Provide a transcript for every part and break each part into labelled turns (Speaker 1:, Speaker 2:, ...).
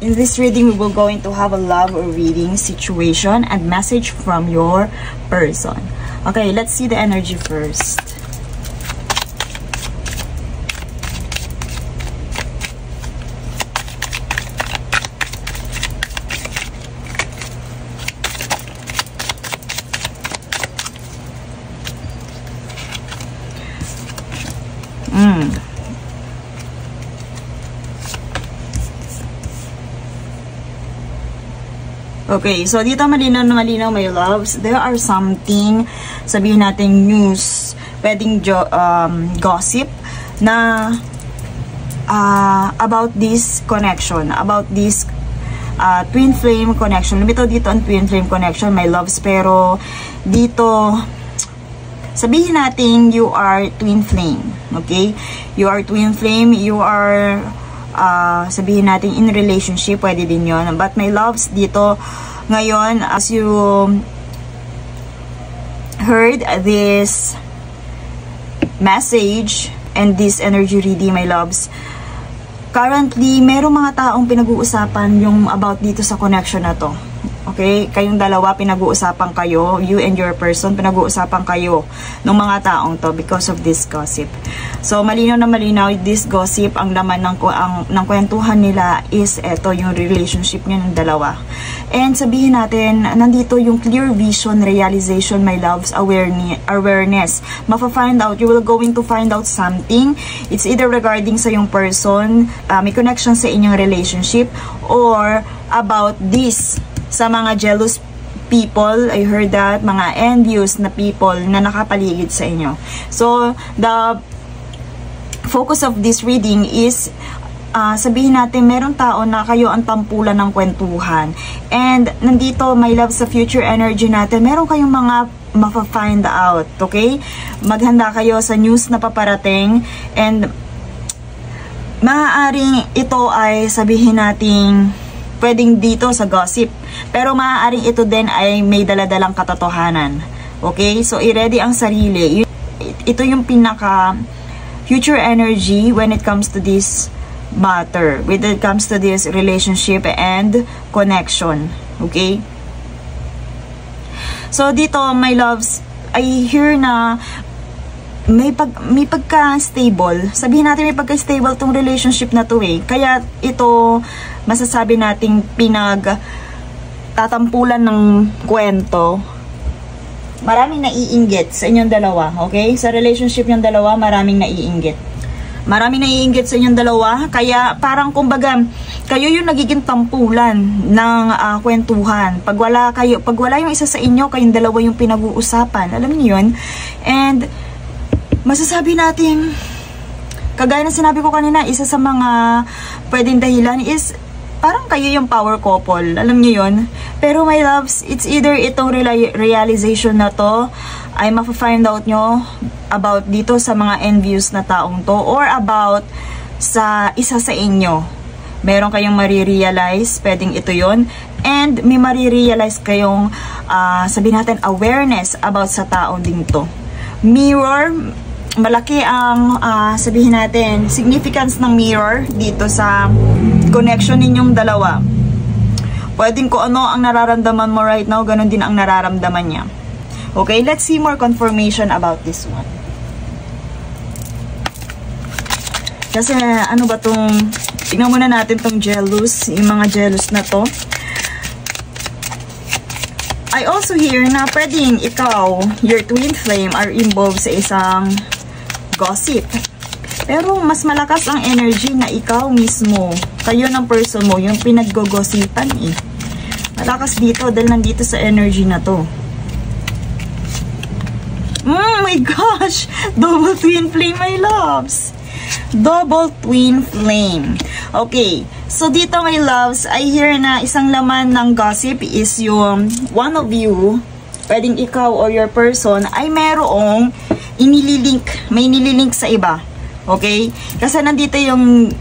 Speaker 1: in this reading, we will going to have a love reading situation and message from your person. Okay, let's see the energy first. Okay, so dito malinaw na malinaw, my loves. There are something, sabihin natin news, pwedeng gossip na about this connection, about this twin flame connection. Lumitaw dito ang twin flame connection, my loves. Pero dito, sabihin natin you are twin flame. Okay? You are twin flame, you are sabihin natin in relationship, pwede din yon. But my loves, dito ngayon, as you heard this message and this energy reading, my loves, currently merong mga taong pinag-uusapan yung about dito sa connection na to. Okay? Kayong dalawa, pinag-uusapan kayo, you and your person, pinag-uusapan kayo ng mga taong to because of this gossip. So, malinaw na malinaw, this gossip, ang laman ng kwentuhan nila is eto, yung relationship nyo ng dalawa. And sabihin natin, nandito yung clear vision, realization, my loves, awareness. Mafa-find out, you will going to find out something. It's either regarding sa yung person, may connection sa inyong relationship, or about this, sa mga jealous people, I heard that, mga envious na people na nakapaligid sa inyo. So, the focus of this reading is, sabihin natin, merong tao na kayo ang tampulan ng kwentuhan. And, nandito, my love, sa future energy natin, meron kayong mga mafa-find out, okay? Maghanda kayo sa news na paparating, and maaaring ito ay, sabihin natin, pwedeng dito sa gossip. Pero maaaring ito din ay may daladalang katotohanan. Okay? So, i-ready ang sarili. Ito yung pinaka future energy when it comes to this matter. When it comes to this relationship and connection. Okay? So, dito, my loves, I hear na may pagka-stable. Sabihin natin may pagka-stable tong relationship na to eh. Kaya ito, masasabi nating tatampulan ng kwento. Maraming naiinggit sa inyong dalawa, okay? Sa relationship yung dalawa, maraming naiinggit. Maraming naiinggit sa inyong dalawa, kaya parang kumbaga, kayo yung nagiging tampulan ng kwentuhan. Pag wala yung isa sa inyo, kayong dalawa yung pinag-uusapan. Alam niyo yun? And masasabi natin, kagaya ng sinabi ko kanina, isa sa mga pwedeng dahilan is parang kayo yung power couple. Alam niyo yun? Pero my loves, it's either itong realization na to ay mafa-find out nyo about dito sa mga envious na taong to, or about sa isa sa inyo. Meron kayong marirealize, pwedeng ito yon. And may marirealize kayong sabihin natin awareness about sa taong din to. Mirror, malaki ang sabihin natin significance ng mirror dito sa connection ninyong dalawa. Pwedeng ko ano ang nararamdaman mo right now, ganun din ang nararamdaman niya. Okay, let's see more confirmation about this one. Kasi ano ba tong, tingnan muna natin tong jealous, yung mga jealous na to. I also hear na pwedeng ikaw, your twin flame, are involved sa isang gossip. Pero mas malakas ang energy na ikaw mismo, kayo ng person mo, yung pinag-gogosipan eh. Malakas dito dahil nandito sa energy na to. Oh my gosh! Double twin flame, my loves! Double twin flame. Okay, so dito, my loves, I hear na isang laman ng gossip is yung one of you, pwedeng ikaw or your person, ay merong inililink, may nililink sa iba. Okay? Kasi nandito yung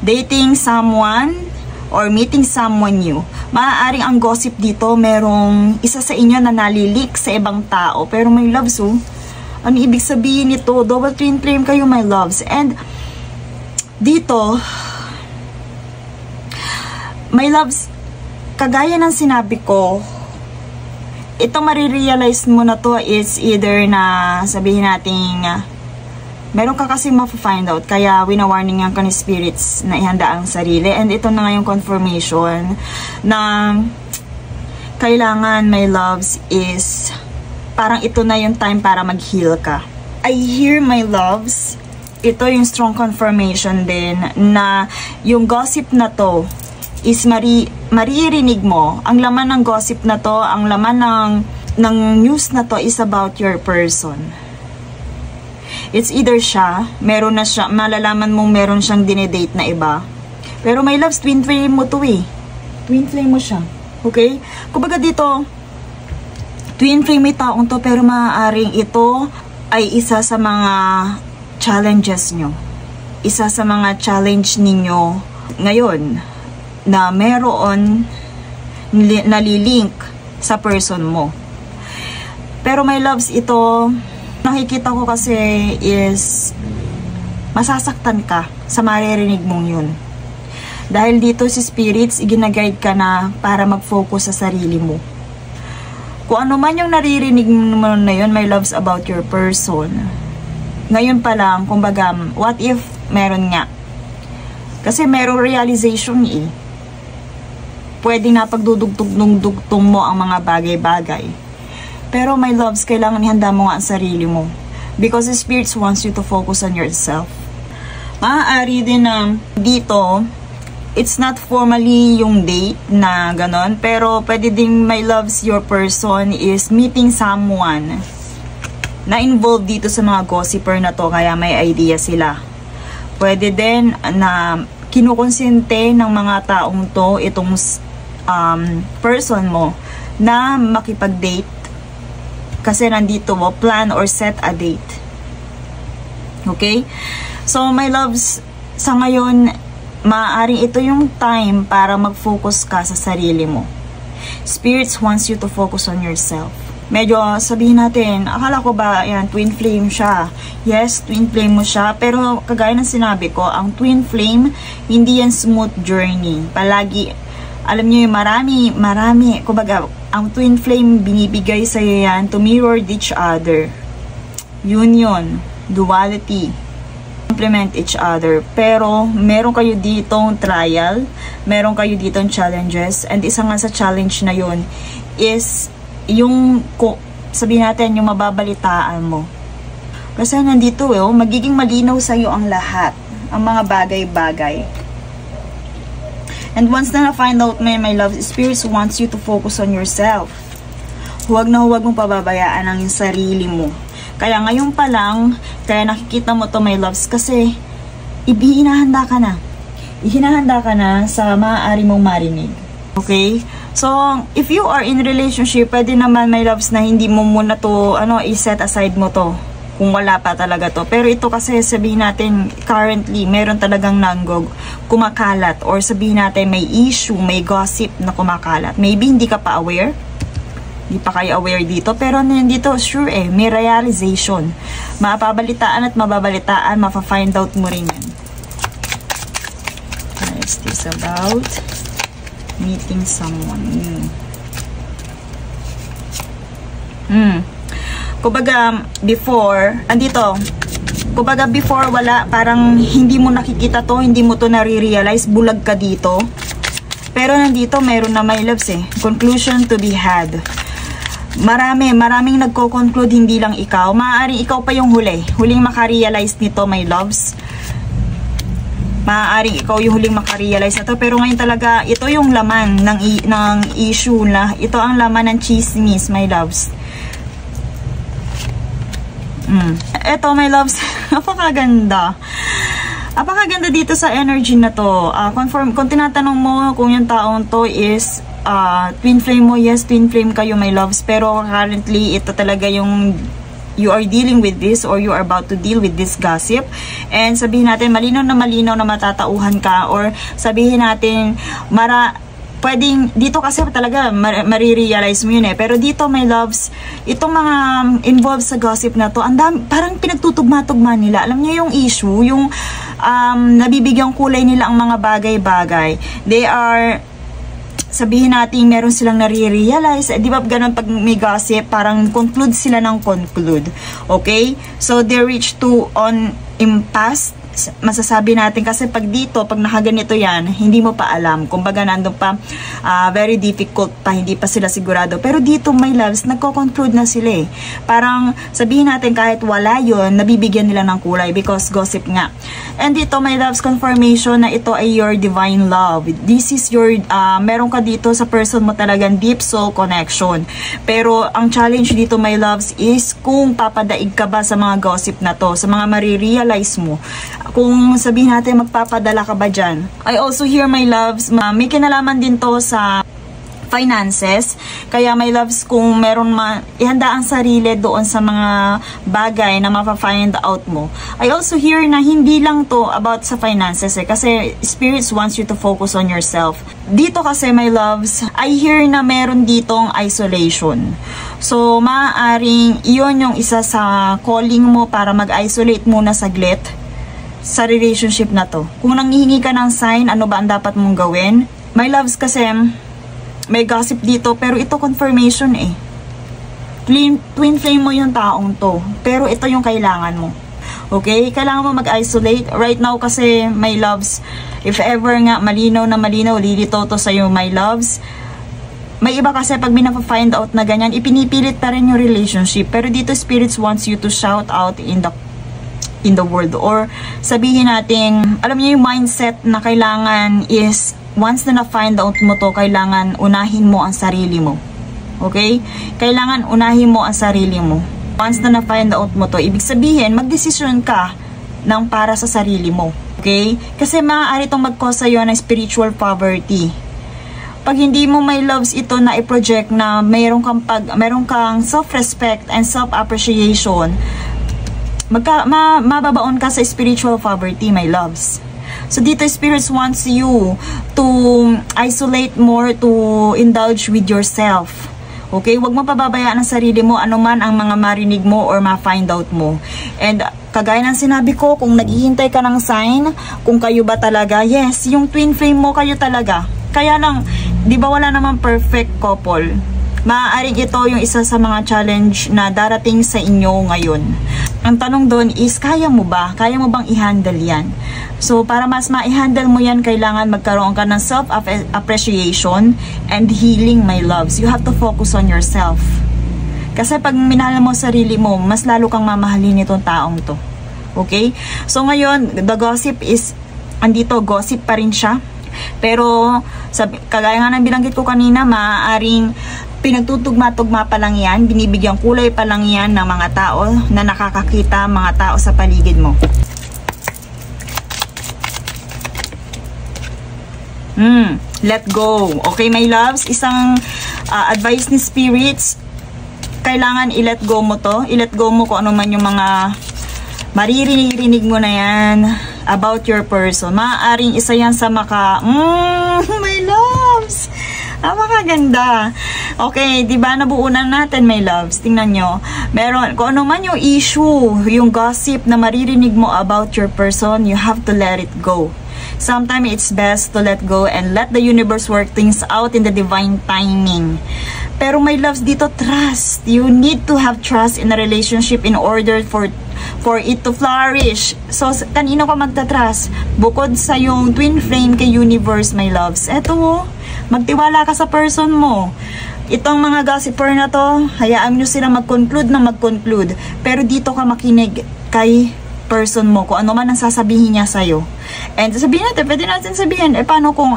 Speaker 1: dating someone or meeting someone new. Maaaring ang gossip dito, merong isa sa inyo na nalilink sa ibang tao. Pero my loves, oh, ano ibig sabihin nito? Double twin flame kayo, my loves. And dito, My loves, kagaya ng sinabi ko, ito marirealize mo na to is either na sabihin natin meron ka kasi ma-find out, kaya wina-warning yan ka ni spirits na ihanda ang sarili. And ito na nga yung confirmation na kailangan, my loves, is parang ito na yung time para mag-heal ka. I hear, my loves, ito yung strong confirmation din na yung gossip na to is maririnig mo. Ang laman ng gossip na to, ang laman ng news na to is about your person. It's either siya, meron na siya, malalaman mong meron siyang dinedate na iba. Pero my loves, twin flame mo to eh. Twin flame mo siya. Okay? Kumbaga dito, twin flame may taong to, pero maaaring ito ay isa sa mga challenges nyo. Isa sa mga challenge ninyo ngayon na meron nalilink sa person mo. Pero my loves, ito nakikita ko kasi is masasaktan ka sa maririnig mong yun. Dahil dito si spirits, iginaguide ka na para mag-focus sa sarili mo. Kung ano man yung naririnig mo na yun, my loves, about your person. Ngayon pa lang, kumbaga, what if meron nga? Kasi merong realization eh. Pwedeng napagdudugtong mo ang mga bagay-bagay. Pero my loves, kailangan ihanda mo nga ang sarili mo. Because the spirits wants you to focus on yourself. Maaari din na dito, it's not formally yung date na ganon. Pero pwede din, my loves, your person is meeting someone na involved dito sa mga gossiper na to. Kaya may idea sila. Pwede din na kinukonsente ng mga taong to, itong person mo, na makipag-date. Kasi nandito mo, plan or set a date. Okay? So, my loves, sa ngayon, maaaring ito yung time para mag-focus ka sa sarili mo. Spirits wants you to focus on yourself. Medyo, sabihin natin, akala ko ba, yan, twin flame siya. Yes, twin flame mo siya. Pero, kagaya ng sinabi ko, ang twin flame, hindi yan smooth journey. Palagi, alam nyo yung marami, kumbaga, ang twin flame, binibigay sa'yo yan to mirror each other. Union, duality, complement each other. Pero, meron kayo ditong trial, meron kayo ditong challenges, and isa nga sa challenge na yun is yung, sabihin natin, yung mababalitaan mo. Kasi nandito, magiging malinaw sa'yo ang lahat, ang mga bagay-bagay. And once na na-find out mo, my love, spirits wants you to focus on yourself. Huwag na huwag mong pababayaan ang sarili mo. Kaya ngayon pa lang, kaya nakikita mo to, my loves, kasi hinahanda ka na. Hinahanda ka na sa maaari mong marinig. Okay? So, if you are in relationship, pwede naman, my loves, na hindi mo muna to, i-set aside mo to. Kung wala pa talaga to. Pero ito kasi sabihin natin currently meron talagang nanggog kumakalat, or sabihin natin may issue, may gossip na kumakalat. Maybe hindi ka pa aware. Hindi pa kayo aware dito. Pero nandito sure may realization. Mapabalitaan at mababalitaan, mafa-find out mo rin yan. What is this about? Meeting someone. Kumbaga, before, kumbaga before wala, parang hindi mo nakikita to, hindi mo to nare-realize, bulag ka dito. Pero nandito, mayroon na, my loves conclusion to be had. Maraming nagko-conclude, hindi lang ikaw. Maaaring ikaw pa yung huling makarealize nito, my loves. Maaaring ikaw yung huling makarealize na to. Pero ngayon talaga, ito yung laman ng issue na, ito ang laman ng chismis, my loves. Eto, my loves, napakaganda. Napakaganda dito sa energy na to. Kung tinatanong mo kung yung taong to is twin flame mo, yes, twin flame kayo, my loves. Pero currently, ito talaga yung you are dealing with this, or you are about to deal with this gossip. And sabihin natin, malinaw na matatauhan ka, or sabihin natin, pwedeng, dito kasi talaga marirealize mo yun pero dito, my loves, itong mga involved sa gossip na to, parang pinagtutugma-tugma nila. Alam niyo yung issue, yung nabibigyan kulay nila ang mga bagay-bagay. They are sabihin natin meron silang nare-realize, di ba ganun pag may gossip, parang conclude sila ng conclude. Okay? So, they reach to on impasse, masasabi natin, kasi pag dito, pag nakaganito yan, hindi mo pa alam. Kumbaga, nandun pa, very difficult pa, hindi pa sila sigurado. Pero dito, my loves, nagko-conclude na sila eh. Parang, sabihin natin, kahit wala yun, nabibigyan nila ng kulay because gossip nga. And dito, my loves, confirmation na ito ay your divine love. This is your, meron ka dito sa person mo talagang deep soul connection. Pero, ang challenge dito, my loves, is kung papadaig ka ba sa mga gossip na to, sa mga marirealize mo, kung sabihin natin magpapadala ka ba dyan. I also hear, my loves, may kinalaman din to sa finances. Kaya, my loves, kung meron ihanda ang sarili doon sa mga bagay na mapa-find out mo. I also hear na hindi lang to about sa finances eh, kasi spirits wants you to focus on yourself. Dito kasi, my loves, I hear na meron ditong isolation. So, maaaring iyon yung isa sa calling mo para mag-isolate muna saglit sa relationship na to. Kung nanghihingi ka ng sign, ano ba ang dapat mong gawin? My loves, kasi may gossip dito, pero ito confirmation eh. Twin flame mo yung taong to, pero ito yung kailangan mo. Okay? Kailangan mo mag-isolate. Right now kasi, my loves, if ever nga malinaw na malinaw, lilito to sa'yo, my loves. May iba kasi pag minapa-find out na ganyan, ipinipilit pa rin yung relationship. Pero dito, spirits wants you to shout out in the world, or sabihin natin, alam niyo yung mindset na kailangan is once na na-find out mo to, kailangan unahin mo ang sarili mo. Okay? Kailangan unahin mo ang sarili mo. Once na na-find out mo to, ibig sabihin, mag-decision ka ng para sa sarili mo. Okay? Kasi maaari itong mag-cause sa'yo ng spiritual poverty. Pag hindi mo, my loves, ito na i-project na meron kang self-respect and self-appreciation, mababaon ka sa spiritual poverty, my loves. So dito, spirits wants you to isolate more, to indulge with yourself. Okay? Huwag mo pababayaan ang sarili mo, anuman ang mga marinig mo or ma-find out mo. And kagaya ng sinabi ko, kung naghihintay ka ng sign, kung kayo ba talaga, yes, yung twin flame mo, kayo talaga. Kaya lang, di ba wala namang perfect couple? Maaaring ito yung isa sa mga challenge na darating sa inyo ngayon. Ang tanong doon is, kaya mo ba? Kaya mo bang i-handle yan? So, para mas ma-handle mo yan, kailangan magkaroon ka ng self-appreciation and healing, my loves. You have to focus on yourself. Kasi pag minahal mo sarili mo, mas lalo kang mamahalin itong taong to. Okay? So, ngayon, the gossip is, andito, gossip pa rin siya. Pero, kagaya nga ng binanggit ko kanina, maaaring pinagtutugma-tugma pa lang yan, binibigyang kulay pa lang yan ng mga tao na nakakakita, mga tao sa paligid mo. Let go. Okay, my loves, isang advice ni spirits, kailangan i-let go mo to. I-let go mo kung ano man yung mga maririnig mo na yan about your person. Maaaring isa yan sa my loves, makaganda. Okay, di ba nabuunan natin, my loves? Tingnan nyo. Meron, kung ano man yung issue, yung gossip na maririnig mo about your person, you have to let it go. Sometimes it's best to let go and let the universe work things out in the divine timing. Pero my loves, dito trust. You need to have trust in a relationship in order for it to flourish. So, kanino ka magta-trust? Bukod sa yung twin flame kay universe, my loves. Eto, magtiwala ka sa person mo. Itong mga gossiper na to, hayaan nyo sila mag-conclude na mag-conclude. Pero dito ka makinig kay person mo, kung ano man ang sasabihin niya sa'yo. And sabihin natin, pwede natin sabihin, paano kung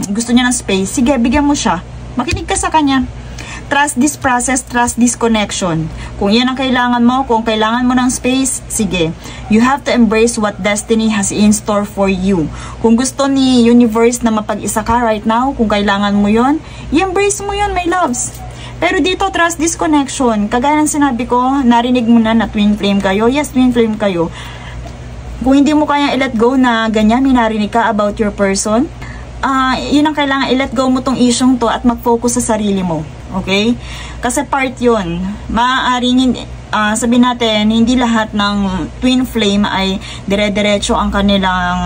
Speaker 1: gusto niya ng space? Sige, bigyan mo siya. Makinig ka sa kanya. Trust this process, trust this connection. Kung yan ang kailangan mo, kung kailangan mo ng space, sige. You have to embrace what destiny has in store for you. Kung gusto ni universe na mapag-isa ka right now, kung kailangan mo yon, i-embrace mo yon, my loves. Pero dito, trust this connection. Kagaya ng sinabi ko, narinig mo na twin flame kayo. Yes, twin flame kayo. Kung hindi mo kaya i-let go na ganyan, may narinig ka about your person, yun ang kailangan, i-let go mo tong isyong to at mag-focus sa sarili mo. Okay? Kasi part yun. Maaaring sabihin natin, hindi lahat ng twin flame ay dire-diretso ang kanilang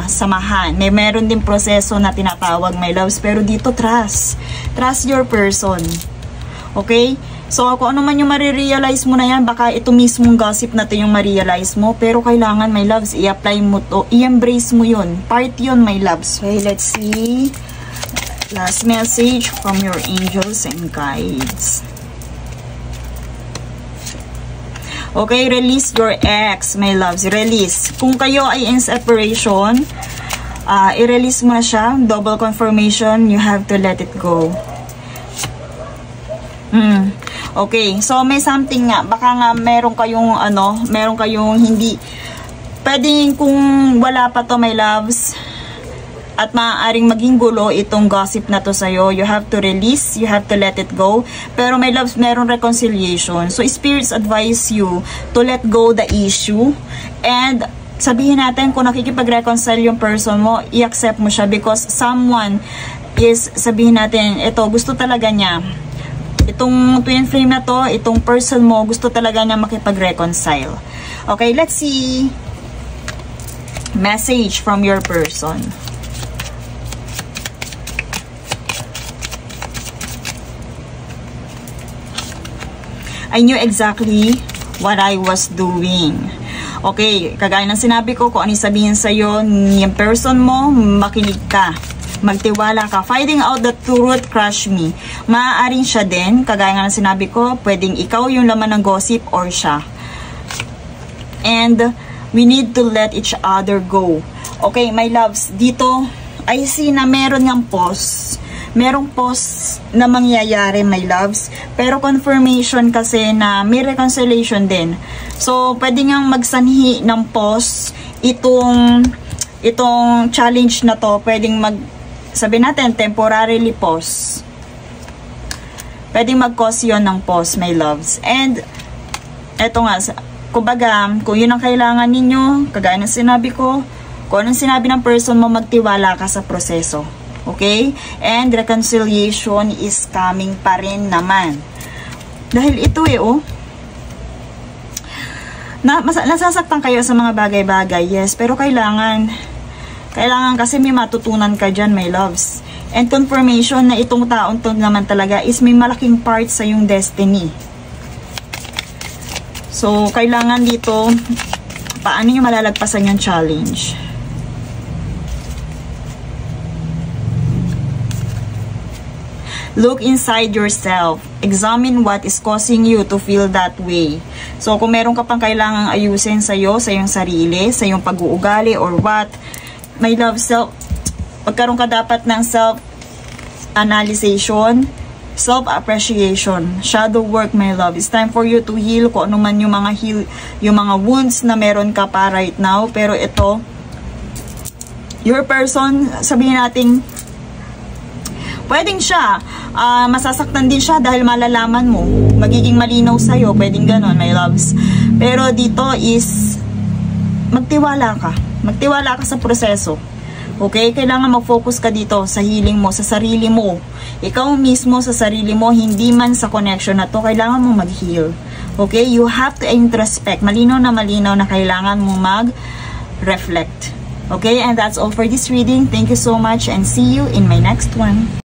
Speaker 1: samahan. Meron din proseso na tinatawag, my loves. Pero dito, trust. Trust your person. Okay? So, kung ano man yung marirealize mo na yan, baka ito mismong gossip na to yung marirealize mo. Pero kailangan, my loves, i-apply mo to. I-embrace mo yun. Part yun, my loves. Okay, let's see. Last message from your angels and guides. Okay, release your ex, my loves. Release. Kung kayo ay in separation, i-release mo na siya. Double confirmation, you have to let it go. Okay, so may something nga, baka nga meron kayong hindi, pwedeng kung wala pa to, my loves, at maaaring maging gulo itong gossip na to sa'yo, you have to release, you have to let it go. Pero my loves, meron reconciliation. So spirits advise you to let go the issue, and sabihin natin kung nakikipag-reconcile yung person mo, i-accept mo siya because someone is, sabihin natin, ito, gusto talaga niya. Itong twin flame na to, itong person mo, gusto talaga niya makipag-reconcile. Okay, let's see. Message from your person. I knew exactly what I was doing. Okay, kagaya ng sinabi ko, kung ano sabihin sa'yo, yung person mo, makinig ka. Magtiwala ka. Finding out the truth, crush me. Maaaring siya din, kagaya nga ng sinabi ko, pwedeng ikaw yung laman ng gossip or siya. And we need to let each other go. Okay, my loves, dito, I see na meron ng pause. Merong pause na mangyayari, my loves. Pero confirmation kasi na may reconciliation din. So, pwede ngang magsanhi ng pause itong challenge na to. Pwedeng sabihin natin, temporarily pause. Pwedeng mag-cause yun ng pause, my loves. And, eto nga, kumbaga, kung yun ang kailangan ninyo, kagaya ng sinabi ko, kung anong sinabi ng person mo, magtiwala ka sa proseso. Okay? And reconciliation is coming pa rin naman. Dahil ito nasasaktan kayo sa mga bagay-bagay, yes, pero kailangan kasi may matutunan ka dyan, my loves. And confirmation na itong taon to naman talaga is may malaking part sa yung destiny. So, kailangan dito, paano nyo malalagpasan yung challenge? Look inside yourself. Examine what is causing you to feel that way. So, kung meron ka pang kailangang ayusin sa iyong sarili, sa iyong pag-uugali or what, my love, pagkaroon ka dapat ng self-analyzation, self-appreciation, shadow work, my love. It's time for you to heal kung ano man yung mga wounds na meron ka pa right now. Pero ito, your person, sabihin natin, pwedeng siya, masasaktan din siya dahil malalaman mo, magiging malinaw sa'yo, pwedeng ganon, my loves. Pero dito is, magtiwala ka sa proseso. Okay? Kailangan mag-focus ka dito sa healing mo, sa sarili mo. Ikaw mismo sa sarili mo, hindi man sa connection na to, kailangan mo mag-heal. Okay? You have to introspect. Malinaw na kailangan mo mag-reflect. Okay? And that's all for this reading. Thank you so much and see you in my next one.